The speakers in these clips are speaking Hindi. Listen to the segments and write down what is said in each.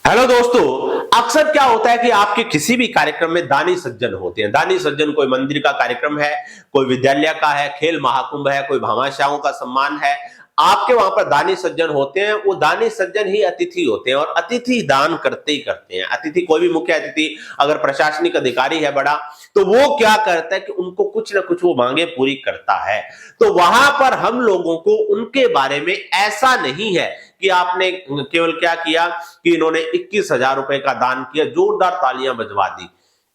हेलो दोस्तों, अक्सर क्या होता है कि आपके किसी भी कार्यक्रम में दानी सज्जन होते हैं। दानी सज्जन कोई मंदिर का कार्यक्रम है, कोई विद्यालय का है, खेल महाकुंभ है, कोई भामाशाहों का सम्मान है, आपके वहां पर दानी सज्जन होते हैं। वो दानी सज्जन ही अतिथि होते हैं और अतिथि दान करते ही करते हैं। अतिथि कोई भी मुख्य अतिथि अगर प्रशासनिक अधिकारी है बड़ा, तो वो क्या करता है कि उनको कुछ ना कुछ वो मांगे पूरी करता है। तो वहां पर हम लोगों को उनके बारे में ऐसा नहीं है कि आपने केवल क्या किया कि इन्होंने 21,000 रुपए का दान किया, जोरदार तालियां बजवा दी।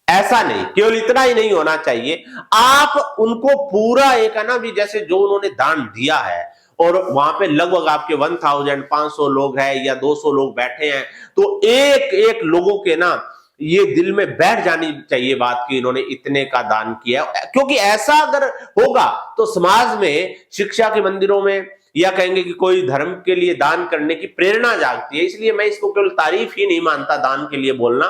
ऐसा नहीं, केवल इतना ही नहीं होना चाहिए। आप उनको पूरा एक है ना भी, जैसे जो उन्होंने दान दिया है और वहां पे लगभग आपके 1500 लोग हैं या 200 लोग बैठे हैं, तो एक एक लोगों के ना ये दिल में बैठ जानी चाहिए बात कि इन्होंने इतने का दान किया। क्योंकि ऐसा अगर होगा तो समाज में, शिक्षा के मंदिरों में, या कहेंगे कि कोई धर्म के लिए दान करने की प्रेरणा जागती है। इसलिए मैं इसको केवल तारीफ ही नहीं मानता दान के लिए बोलना।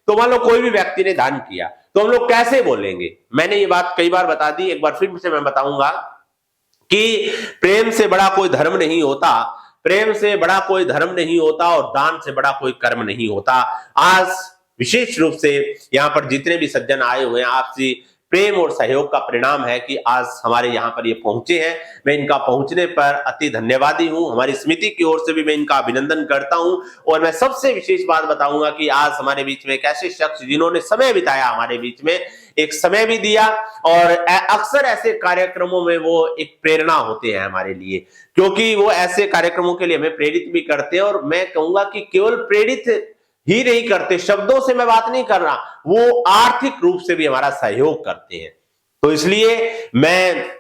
तो मान लो कोई भी व्यक्ति ने दान किया तो हम लोग कैसे बोलेंगे? मैंने ये बात कई बार बता दी, एक बार फिर से मैं बताऊंगा कि प्रेम से बड़ा कोई धर्म नहीं होता, प्रेम से बड़ा कोई धर्म नहीं होता और दान से बड़ा कोई कर्म नहीं होता। आज विशेष रूप से यहाँ पर जितने भी सज्जन आए हुए हैं, आपसी प्रेम और सहयोग का परिणाम है कि आज हमारे यहाँ पर ये पहुंचे हैं। मैं इनका पहुंचने पर अति धन्यवादी हूं। हमारी समिति की ओर से भी मैं इनका अभिनंदन करता हूं। और मैं सबसे विशेष बात बताऊंगा कि आज हमारे बीच में एक ऐसे शख्स जिन्होंने समय बिताया हमारे बीच में, एक समय भी दिया, और अक्सर ऐसे कार्यक्रमों में वो एक प्रेरणा होते हैं हमारे लिए, क्योंकि वो ऐसे कार्यक्रमों के लिए हमें प्रेरित भी करते हैं। और मैं कहूंगा कि केवल प्रेरित ही नहीं करते, शब्दों से मैं बात नहीं कर रहा, वो आर्थिक रूप से भी हमारा सहयोग करते हैं। तो इसलिए मैं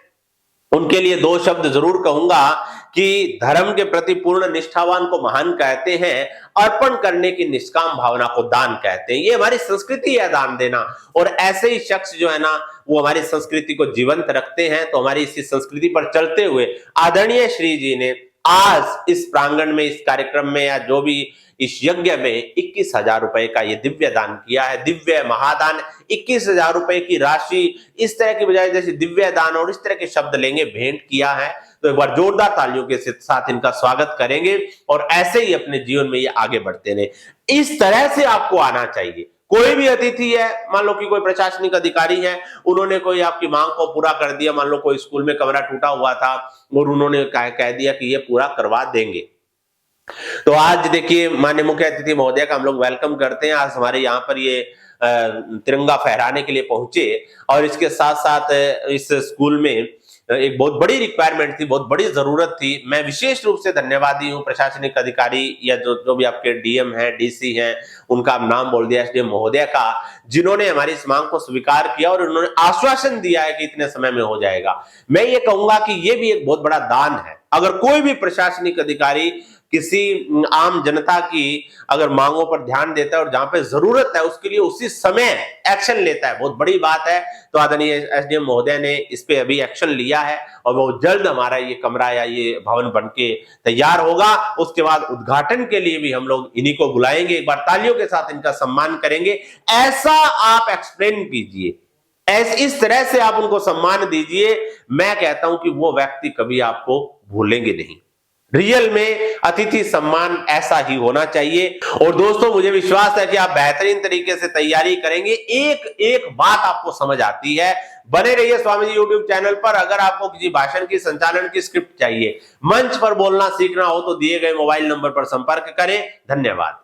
उनके लिए दो शब्द जरूर कहूंगा कि धर्म के प्रति पूर्ण निष्ठावान को महान कहते हैं, अर्पण करने की निष्काम भावना को दान कहते हैं। ये हमारी संस्कृति है दान देना, और ऐसे ही शख्स जो है ना वो हमारी संस्कृति को जीवंत रखते हैं। तो हमारी इसी संस्कृति पर चलते हुए आदरणीय श्री जी ने आज इस प्रांगण में, इस कार्यक्रम में, या जो भी इस यज्ञ में 21,000 रुपए का ये दिव्य दान किया है। दिव्य महादान, 21,000 रुपए की राशि इस तरह की बजाय जैसे दिव्य दान और इस तरह के शब्द लेंगे, भेंट किया है। तो एक बार जोरदार तालियों के साथ इनका स्वागत करेंगे और ऐसे ही अपने जीवन में ये आगे बढ़ते रहे। इस तरह से आपको आना चाहिए। कोई भी अतिथि है, मान लो कि कोई प्रशासनिक अधिकारी है, उन्होंने कोई आपकी मांग को पूरा कर दिया। मान लो कोई स्कूल में कमरा टूटा हुआ था और उन्होंने कह दिया कि ये पूरा करवा देंगे। तो आज देखिए माननीय मुख्य अतिथि महोदय का हम लोग वेलकम करते हैं। आज हमारे यहाँ पर ये तिरंगा फहराने के लिए पहुंचे, और इसके साथ साथ इस स्कूल में एक बहुत बड़ी रिक्वायरमेंट थी, बहुत बड़ी जरूरत थी। मैं विशेष रूप से धन्यवादी हूँ प्रशासनिक अधिकारी या जो भी आपके डीएम हैं, डीसी हैं, उनका नाम बोल दिया, एसडीएम महोदय का, जिन्होंने हमारी इस मांग को स्वीकार किया और उन्होंने आश्वासन दिया है कि इतने समय में हो जाएगा। मैं ये कहूंगा कि ये भी एक बहुत बड़ा दान है। अगर कोई भी प्रशासनिक अधिकारी किसी आम जनता की अगर मांगों पर ध्यान देता है और जहां पे जरूरत है उसके लिए उसी समय एक्शन लेता है, बहुत बड़ी बात है। तो आदरणीय एसडीएम महोदय ने इस पे अभी एक्शन लिया है और वो जल्द हमारा ये कमरा या ये भवन बनके तैयार होगा। उसके बाद उद्घाटन के लिए भी हम लोग इन्हीं को बुलाएंगे, एक बार तालियों के साथ इनका सम्मान करेंगे। ऐसा आप एक्सप्लेन कीजिए, इस तरह से आप उनको सम्मान दीजिए। मैं कहता हूं कि वो व्यक्ति कभी आपको भूलेंगे नहीं। रियल में अतिथि सम्मान ऐसा ही होना चाहिए। और दोस्तों, मुझे विश्वास है कि आप बेहतरीन तरीके से तैयारी करेंगे। एक एक बात आपको समझ आती है। बने रहिए स्वामी जी यूट्यूब चैनल पर। अगर आपको किसी भाषण की, संचालन की स्क्रिप्ट चाहिए, मंच पर बोलना सीखना हो, तो दिए गए मोबाइल नंबर पर संपर्क करें। धन्यवाद।